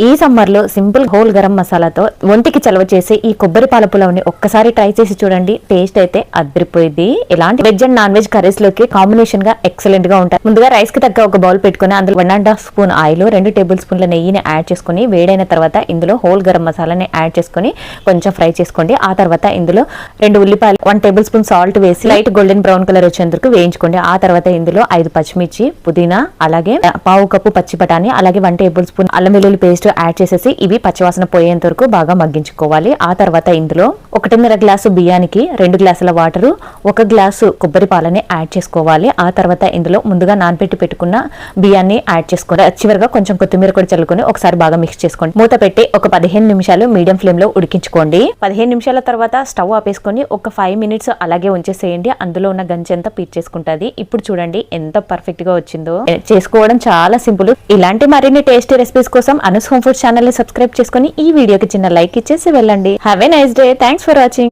ఈ సమ్మర్ లో simple whole garam మసాలాతో ఒంటికి చలవ చేసే ఈ కొబ్బరి పాల పులావ్ని ఒక్కసారి ట్రై చేసి చూడండి. టేస్ట్ అయితే అదిరిపోయింది. ఇలాంటి veg and non veg curries లోకి కాంబినేషన్ గా ఎక్సలెంట్ గా ఉంటాయి. ముందుగా రైస్ కి తగ్గ ఒక బౌల్ పెట్టుకుని అందులో 1.5 స్పూన్ ఆయిల్, 2 టేబుల్ స్పూన్ల నెయ్యిని యాడ్ చేసుకుని వేడైన తర్వాత ఇందులో హోల్ గరం మసాలాని యాడ్ చేసుకుని కొంచెం ఫ్రై చేసుకోండి. ఆ తర్వాత ఇందులో 2 ఉల్లిపాయలు, 1 టేబుల్ స్పూన్ సాల్ట్ వేసి లైట్ గోల్డెన్ బ్రౌన్ కలర్ వచ్చేందుకు వేయించుకోండి. ఆ తర్వాత ఇందులో 5 పచ్చిమిర్చి, పుదీనా, అలాగే పావు కప్పు పచ్చి బఠానీ, అలాగే 1 టేబుల్ స్పూన్ అల్లం వెల్లుల్లి పేస్ట్ యాడ్ చేసేసి ఇవి పచ్చివాసన పోయేంత వరకు బాగా మగ్గించుకోవాలి. ఆ తర్వాత ఇందులో 1.5 గ్లాసు బియ్యానికి 2 గ్లాసుల వాటరు, 1 గ్లాసు కొబ్బరి పాలని యాడ్ చేసుకోవాలి. ఆ తర్వాత ఇందులో ముందుగా నానబెట్టి పెట్టుకున్న బియ్యాన్ని యాడ్ చేసుకోండి. చివరిగా కొంచెం కొత్తిమీర కూడా చల్లుకొని ఒకసారి బాగా మిక్స్ చేసుకోండి. మూత పెట్టి ఒక 15 నిమిషాలు మీడియం ఫ్లేమ్ లో ఉడికించుకోండి. 15 నిమిషాల తర్వాత స్టవ్ ఆపేసుకొని ఒక 5 మినిట్స్ అలాగే ఉంచేసేయండి. అందులో ఉన్న గంజి అంతా పీల్చేసుకుంటది. ఇప్పుడు చూడండి ఎంత పర్ఫెక్ట్ గా వచ్చిందో. చేసుకోవడం చాలా సింపుల్. ఇలాంటి మరిన్ని టేస్టీ రెసిపీస్ కోసం అనూస్ హోమ్ ఫుడ్ ఛానల్ ని సబ్స్క్రైబ్ చేసుకుని ఈ వీడియోకి చిన్న లైక్ ఇచ్చేసి వెళ్ళండి. Have a nice day. Thanks for watching.